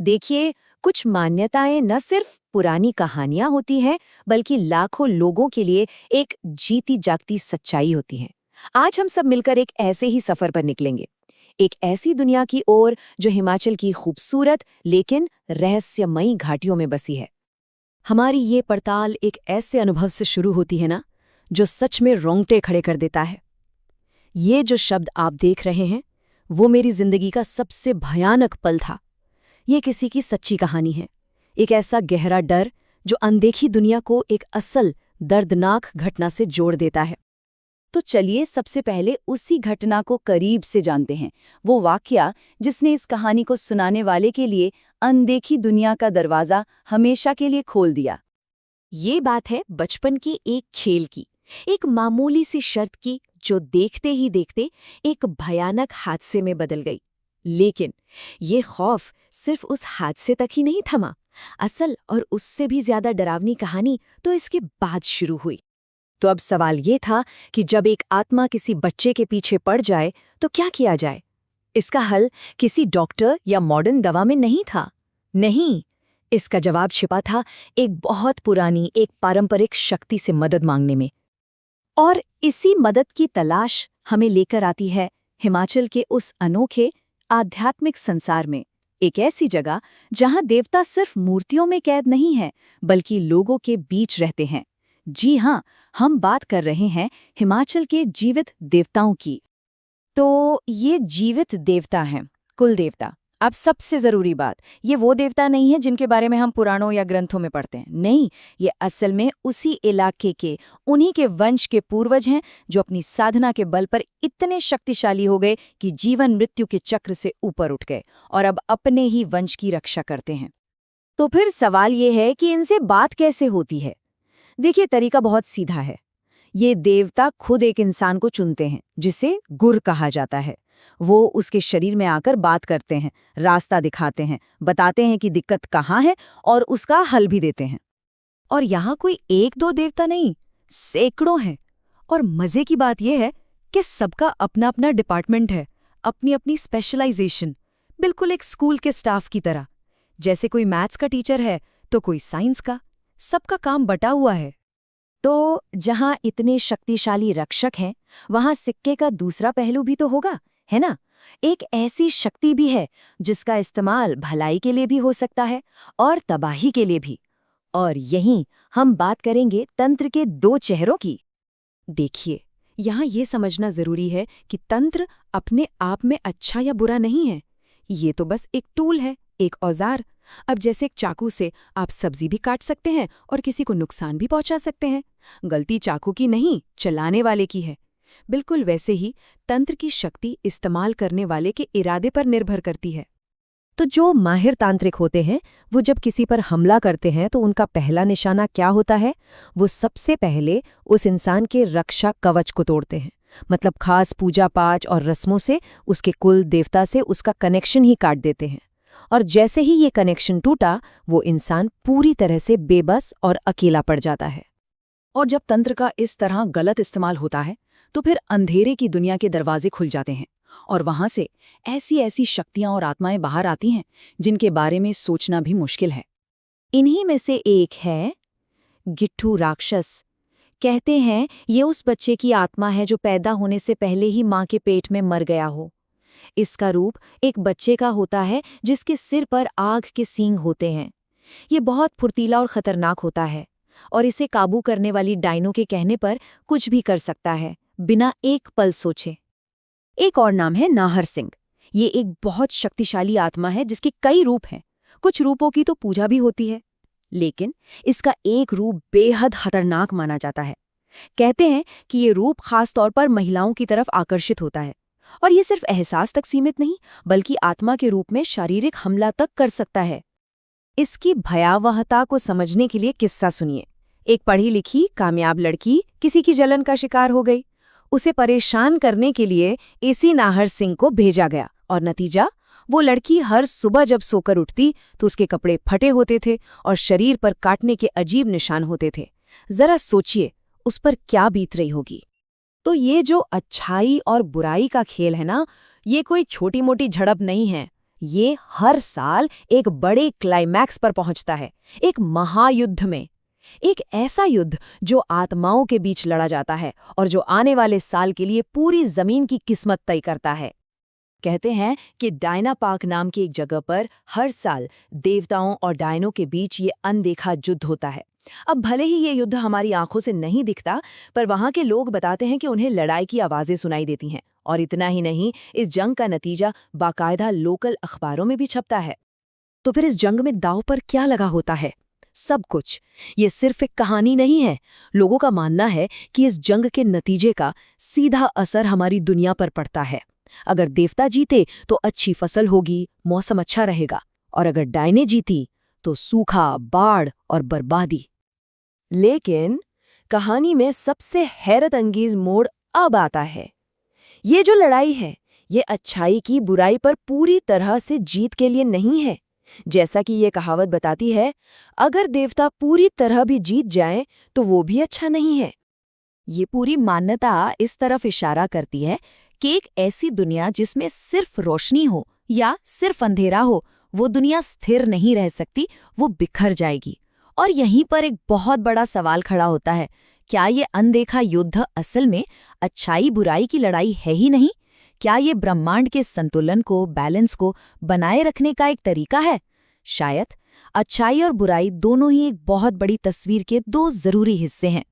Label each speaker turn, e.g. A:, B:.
A: देखिए, कुछ मान्यताएं न सिर्फ पुरानी कहानियां होती हैं, बल्कि लाखों लोगों के लिए एक जीती जागती सच्चाई होती हैं। आज हम सब मिलकर एक ऐसे ही सफर पर निकलेंगे, एक ऐसी दुनिया की ओर जो हिमाचल की खूबसूरत लेकिन रहस्यमयी घाटियों में बसी है। हमारी ये पड़ताल एक ऐसे अनुभव से शुरू होती है ना, जो सच में रोंगटे खड़े कर देता है। ये जो शब्द आप देख रहे हैं, वो मेरी जिंदगी का सबसे भयानक पल था। ये किसी की सच्ची कहानी है, एक ऐसा गहरा डर जो अनदेखी दुनिया को एक असल दर्दनाक घटना से जोड़ देता है। तो चलिए सबसे पहले उसी घटना को करीब से जानते हैं, वो वाकया जिसने इस कहानी को सुनाने वाले के लिए अनदेखी दुनिया का दरवाज़ा हमेशा के लिए खोल दिया। ये बात है बचपन की एक खेल की, एक मामूली सी शर्त की, जो देखते ही देखते एक भयानक हादसे में बदल गई। लेकिन ये खौफ सिर्फ उस हादसे तक ही नहीं थमा। असल और उससे भी ज्यादा डरावनी कहानी तो इसके बाद शुरू हुई। तो अब सवाल ये था कि जब एक आत्मा किसी बच्चे के पीछे पड़ जाए तो क्या किया जाए। इसका हल किसी डॉक्टर या मॉडर्न दवा में नहीं था। नहीं, इसका जवाब छिपा था एक बहुत पुरानी, एक पारंपरिक शक्ति से मदद मांगने में। और इसी मदद की तलाश हमें लेकर आती है हिमाचल के उस अनोखे आध्यात्मिक संसार में, एक ऐसी जगह जहां देवता सिर्फ मूर्तियों में कैद नहीं है, बल्कि लोगों के बीच रहते हैं। जी हाँ, हम बात कर रहे हैं हिमाचल के जीवित देवताओं की। तो ये जीवित देवता हैं, कुल देवता। अब सबसे जरूरी बात, ये वो देवता नहीं है जिनके बारे में हम पुराणों या ग्रंथों में पढ़ते हैं। नहीं, ये असल में उसी इलाके के, उन्हीं के वंश के पूर्वज हैं, जो अपनी साधना के बल पर इतने शक्तिशाली हो गए कि जीवन मृत्यु के चक्र से ऊपर उठ गए और अब अपने ही वंश की रक्षा करते हैं। तो फिर सवाल ये है कि इनसे बात कैसे होती है। देखिए, तरीका बहुत सीधा है। ये देवता खुद एक इंसान को चुनते हैं, जिसे गुर कहा जाता है। वो उसके शरीर में आकर बात करते हैं, रास्ता दिखाते हैं, बताते हैं कि दिक्कत कहाँ है और उसका हल भी देते हैं। और यहाँ कोई एक दो देवता नहीं, सैकड़ों हैं। और मजे की बात यह है कि सबका अपना अपना डिपार्टमेंट है, अपनी अपनी स्पेशलाइजेशन, बिल्कुल एक स्कूल के स्टाफ की तरह। जैसे कोई मैथ्स का टीचर है तो कोई साइंस का, सबका काम बटा हुआ है। तो जहां इतने शक्तिशाली रक्षक हैं, वहां सिक्के का दूसरा पहलू भी तो होगा, है ना। एक ऐसी शक्ति भी है जिसका इस्तेमाल भलाई के लिए भी हो सकता है और तबाही के लिए भी। और यहीं हम बात करेंगे तंत्र के दो चेहरों की। देखिए, यहाँ ये समझना जरूरी है कि तंत्र अपने आप में अच्छा या बुरा नहीं है। ये तो बस एक टूल है, एक औजार। अब जैसे एक चाकू से आप सब्जी भी काट सकते हैं और किसी को नुकसान भी पहुंचा सकते हैं। गलती चाकू की नहीं, चलाने वाले की है। बिल्कुल वैसे ही तंत्र की शक्ति इस्तेमाल करने वाले के इरादे पर निर्भर करती है। तो जो माहिर तांत्रिक होते हैं, वो जब किसी पर हमला करते हैं तो उनका पहला निशाना क्या होता है? वो सबसे पहले उस इंसान के रक्षा कवच को तोड़ते हैं। मतलब खास पूजा पाठ और रस्मों से उसके कुल देवता से उसका कनेक्शन ही काट देते हैं। और जैसे ही ये कनेक्शन टूटा, वो इंसान पूरी तरह से बेबस और अकेला पड़ जाता है। और जब तंत्र का इस तरह गलत इस्तेमाल होता है, तो फिर अंधेरे की दुनिया के दरवाजे खुल जाते हैं और वहां से ऐसी ऐसी शक्तियां और आत्माएं बाहर आती हैं जिनके बारे में सोचना भी मुश्किल है। इन्हीं में से एक है गिट्ठू राक्षस। कहते हैं ये उस बच्चे की आत्मा है जो पैदा होने से पहले ही माँ के पेट में मर गया हो। इसका रूप एक बच्चे का होता है जिसके सिर पर आग के सींग होते हैं। ये बहुत फुर्तीला और खतरनाक होता है और इसे काबू करने वाली डायनो के कहने पर कुछ भी कर सकता है, बिना एक पल सोचे। एक और नाम है नाहर सिंह। ये एक बहुत शक्तिशाली आत्मा है जिसके कई रूप हैं। कुछ रूपों की तो पूजा भी होती है, लेकिन इसका एक रूप बेहद खतरनाक माना जाता है। कहते हैं कि ये रूप खास तौर पर महिलाओं की तरफ आकर्षित होता है और ये सिर्फ एहसास तक सीमित नहीं, बल्कि आत्मा के रूप में शारीरिक हमला तक कर सकता है। इसकी भयावहता को समझने के लिए किस्सा सुनिए। एक पढ़ी लिखी कामयाब लड़की किसी की जलन का शिकार हो गई। उसे परेशान करने के लिए इसी नाहर सिंह को भेजा गया और नतीजा, वो लड़की हर सुबह जब सोकर उठती तो उसके कपड़े फटे होते थे और शरीर पर काटने के अजीब निशान होते थे। जरा सोचिए उस पर क्या बीत रही होगी। तो ये जो अच्छाई और बुराई का खेल है ना, ये कोई छोटी मोटी झड़प नहीं है। ये हर साल एक बड़े क्लाइमैक्स पर पहुंचता है, एक महायुद्ध में। एक ऐसा युद्ध जो आत्माओं के बीच लड़ा जाता है और जो आने वाले साल के लिए पूरी जमीन की किस्मत तय करता है। कहते हैं कि डायना पार्क नाम की एक जगह पर हर साल देवताओं और डायनों के बीच ये अनदेखा युद्ध होता है। अब भले ही ये युद्ध हमारी आंखों से नहीं दिखता, पर वहां के लोग बताते हैं कि उन्हें लड़ाई की आवाजें सुनाई देती हैं। और इतना ही नहीं, इस जंग का नतीजा बाकायदा लोकल अखबारों में भी छपता है। तो फिर इस जंग में दांव पर क्या लगा होता है? सब कुछ। ये सिर्फ एक कहानी नहीं है। लोगों का मानना है कि इस जंग के नतीजे का सीधा असर हमारी दुनिया पर पड़ता है। अगर देवता जीते तो अच्छी फसल होगी, मौसम अच्छा रहेगा, और अगर डायने जीती तो सूखा, बाढ़ और बर्बादी। लेकिन कहानी में सबसे हैरत अंगेज मोड़ अब आता है। ये जो लड़ाई है, ये अच्छाई की बुराई पर पूरी तरह से जीत के लिए नहीं है। जैसा कि ये कहावत बताती है, अगर देवता पूरी तरह भी जीत जाएं तो वो भी अच्छा नहीं है। ये पूरी मान्यता इस तरफ इशारा करती है कि एक ऐसी दुनिया जिसमें सिर्फ रोशनी हो या सिर्फ अंधेरा हो, वो दुनिया स्थिर नहीं रह सकती, वो बिखर जाएगी। और यहीं पर एक बहुत बड़ा सवाल खड़ा होता है, क्या ये अनदेखा युद्ध असल में अच्छाई बुराई की लड़ाई है ही नहीं? क्या ये ब्रह्मांड के संतुलन को, बैलेंस को बनाए रखने का एक तरीका है? शायद। अच्छाई और बुराई दोनों ही एक बहुत बड़ी तस्वीर के दो जरूरी हिस्से हैं।